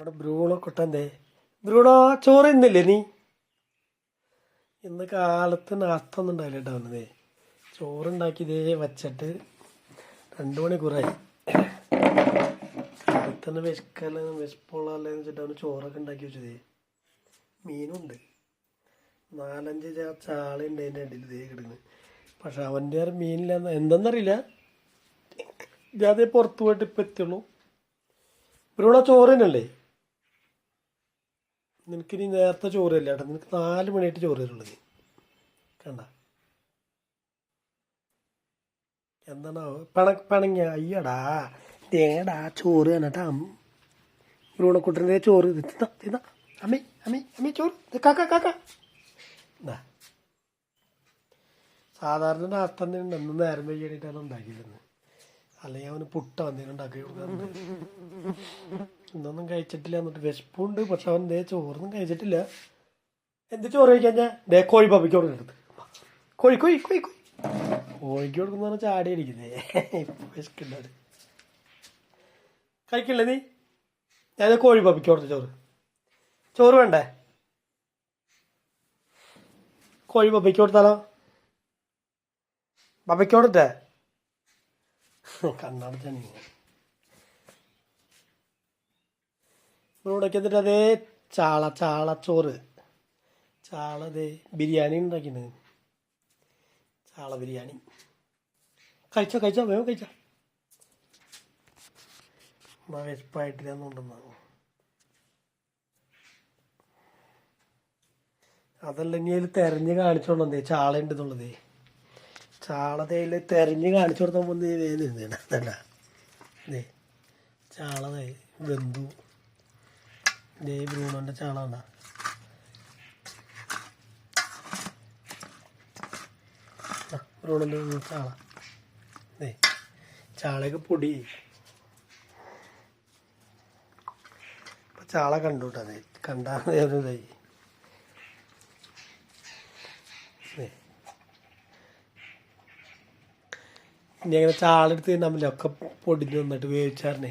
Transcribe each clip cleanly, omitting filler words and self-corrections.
അവിടെ Bruno കുട്ടൻ്റെ Bruno ചോറ് ഇന്നില്ലേ നീ? ഇന്ന് കാലത്ത് നാസ്തൊന്നും ഉണ്ടാവില്ല കേട്ടോ. അവനതേ ചോറുണ്ടാക്കി ഇതേ വച്ചിട്ട് 2 മണിക്കൂറായി. കാലത്തന്നെ വിശപ്പുള്ളതല്ലേന്ന് വെച്ചിട്ട് അവന് ചോറൊക്കെ ഉണ്ടാക്കി വെച്ചതേ. മീനുണ്ട്, 4-5 ചാളുണ്ട് അതിൻ്റെ അടിയിൽ ഇതേ കിടക്കുന്നത്. പക്ഷെ അവൻ്റെ മീനില്ല എന്താണെന്നറിയില്ല. ഇതേ പുറത്ത് പോയിട്ട് ഇപ്പം എത്തുള്ളൂ. ബ്രൂണോ ചോറ് തന്നെയല്ലേ? നിനക്കിനി നേരത്തെ ചോറ് തരില്ല കേട്ടോ. നിനക്ക് 4 മണിയായിട്ട് ചോറ് തരുള്ളത്. കണ്ട എന്താണോ പിണങ്ങിയ അയ്യടാ തേടാ ചോറ് തന്നെട്ടാ. ബ്രൂണക്കുട്ടൻ്റെ ചോറ് തിന്ന തിന്ന. അമ്മി അമ്മി അമ്മി ചോറ് കാക്ക എന്താ സാധാരണ നാസ്തന്നെ ഉണ്ട്. ഒന്നും നേരം വൈകിട്ടാണ് ഉണ്ടാക്കിയിരുന്നത്. അല്ലെങ്കിൽ അവന് പുട്ട വന്നേരം ഉണ്ടാക്കി കൊടുക്കാറുണ്ട്. ഇന്നൊന്നും കഴിച്ചിട്ടില്ല. എന്നിട്ട് വിശപ്പുണ്ട്. പക്ഷെ അവൻ ദേ ചോറൊന്നും കഴിച്ചിട്ടില്ല. എന്ത് ചോറ് കഴിക്കാൻ ഞാൻ ദേ കോഴി പപ്പിക്ക് കൊടുക്കുന്നത്. കോഴി കോഴിക്ക് കൊടുക്കുന്ന ചാടി അടിക്കുന്നേ. ഇപ്പം വിശക്കുണ്ടാവും. കഴിക്കില്ലേ നീ? ഞാൻ കോഴി പപ്പിക്ക് കൊടുത്ത ചോറ് വേണ്ടേ? കോഴി പപ്പിക്ക് കൊടുത്താലോ? പപ്പിക്ക് കൊടുത്തേ കണ്ണടച്ചാണ് ഇവിടേക്ക്. എന്നിട്ട് അതേ ചാളച്ചോറ് ചാളതേ ബിരിയാണി ഉണ്ടാക്കിയത്. ചാള ബിരിയാണി കഴിച്ചോ വേഗം കഴിച്ചോ. വിശപ്പായിട്ടില്ലെന്നുണ്ടെന്നാ. അതല്ല ഇനി അതിൽ തെരഞ്ഞ് കാണിച്ചോണ്ടേ ചാള ഉണ്ട് എന്നുള്ളതേ. ചാളതയിൽ തെരഞ്ഞ് കാണിച്ചു കൊടുത്താൽ വന്ന് വേദന അതല്ല ദേ ചാളതേ വെന്തു. ദേ ബ്രൂണോൻ്റെ ചാള ഉണ്ടാ. ബ്രൂണോൻ്റെ ചാള ദേ ചാളയൊക്കെ പൊടി. ഇപ്പം ചാള കണ്ടുകൂട്ടാ. അതെ കണ്ടാൽ ഇതായി. ഇനി അങ്ങനെ ചാളെടുത്ത് നമ്മളിൽ ഒക്കെ പൊടിഞ്ഞ് വന്നിട്ട് വേവിച്ചാറിനെ.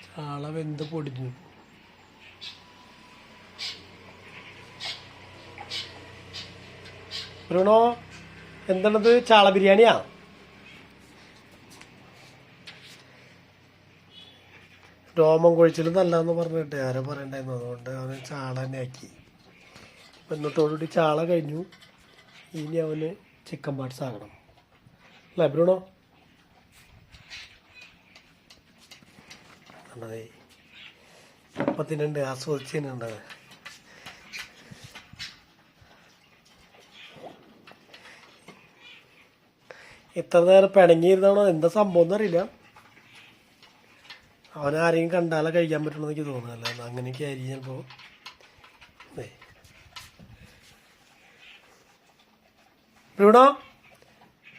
ചാള വെന്ത് പൊടിഞ്ഞു. ബ്രൂണോ എന്താണത്? ചാള ബിരിയാണിയാ? രോമം കൊഴിച്ചിലും നല്ലതെന്ന് പറഞ്ഞിട്ട് ആരോ പറയണ്ടായിരുന്നു. അതുകൊണ്ട് അവന് ചാള തന്നെ ആക്കി. അപ്പം ഇന്നത്തോടുകൂടി ചാള കഴിഞ്ഞു. ഇനി അവന് ചിക്കൻ പാർട്സ് ആകണം അല്ലേ ബ്രൂണോ? അതെ ഇപ്പം തിന്നുണ്ട്, ആസ്വദിച്ച് തിന്നുണ്ട്. ഇത്ര നേരം പിണങ്ങിയിരുന്നാണോ എന്താ സംഭവം എന്നറിയില്ല. അവനാരെയും കണ്ടാലേ കഴിക്കാൻ പറ്റുള്ളൂ എനിക്ക് തോന്നുന്നില്ല. അങ്ങനെയൊക്കെ ആയിരിക്കും ചിലപ്പോൾ. ബ്രൂണോ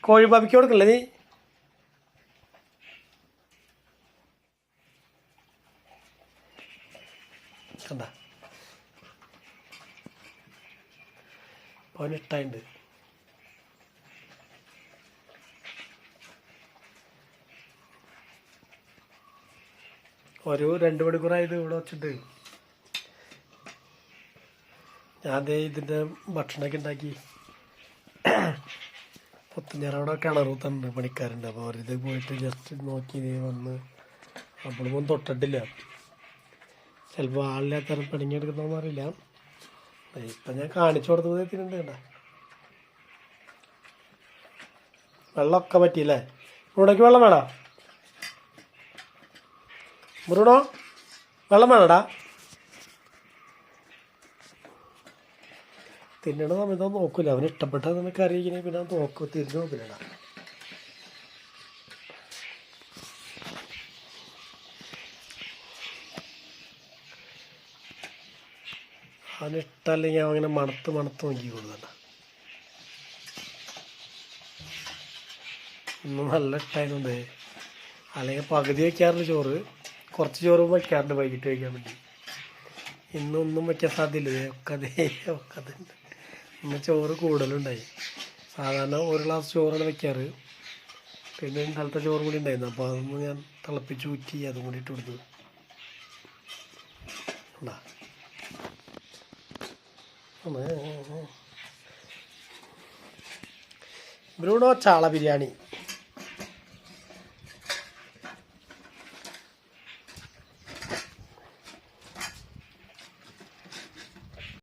കോഴി പാപ്പിക്ക് കൊടുക്കല്ലേ നീ? കണ്ട അവന് ഇഷ്ടമായിട്ടുണ്ട്. ഒരു 2 മണിക്കൂറായത് ഇവിടെ വച്ചിട്ട്. ഞാൻ ദേ ഇതിൻ്റെ ഭക്ഷണമൊക്കെ ഉണ്ടാക്കി. പുത്തഞ്ഞാറവിടെ കിണറൂത്തുണ്ട് പണിക്കാരുണ്ട്. അപ്പോൾ അവരിത് പോയിട്ട് ജസ്റ്റ് നോക്കി വന്ന് അപ്പോഴൊന്നും തൊട്ടിട്ടില്ല. ചിലപ്പോൾ ആളില്ലാത്തരം പണിഞ്ഞെടുക്കുന്നതെന്ന് അറിയില്ല. ഇപ്പം ഞാൻ കാണിച്ചു കൊടുത്തത് എത്തിയിട്ടുണ്ട്. കേട്ടോ വെള്ളമൊക്കെ പറ്റിയില്ലേ? ഇവിടേക്ക് വെള്ളം വേണോ ബ്രൂണോ? വെള്ളം വേണടാ. തിന്നണ സമയത്തൊന്നും നോക്കില്ല. അവന് ഇഷ്ടപ്പെട്ടത് നമുക്ക് അറിയിക്കണേ പിന്നെ തിരിഞ്ഞു നോക്കില്ലടാ. അവന് ഇഷ്ടമല്ലെങ്കിൽ അവങ്ങനെ മണത്ത് നോക്കി കൊടുക്കണ്ട. ഇന്ന് നല്ല ഇഷ്ടമായതുകൊണ്ട് അല്ലെങ്കിൽ പകുതി വയ്ക്കാറുണ്ട് ചോറ്. കുറച്ച് ചോറ് വയ്ക്കാറുണ്ട് വൈകിട്ട് വയ്ക്കാൻ വേണ്ടി. ഇന്നൊന്നും വയ്ക്കാൻ സാധ്യതയില്ല. ഒക്കെ അതുണ്ട്. ഇന്ന് ചോറ് കൂടുതലുണ്ടായി. സാധാരണ 1 ഗ്ലാസ് ചോറാണ് വയ്ക്കാറ്. പിന്നെ ഇന്നലത്തെ ചോറും കൂടി ഉണ്ടായിരുന്നു. അപ്പോൾ അതൊന്നും ഞാൻ തിളപ്പിച്ച് ഊറ്റി അതും കൂടി ഇട്ട് കൊടുത്തു. ബ്രൂണോ ചാള ബിരിയാണി.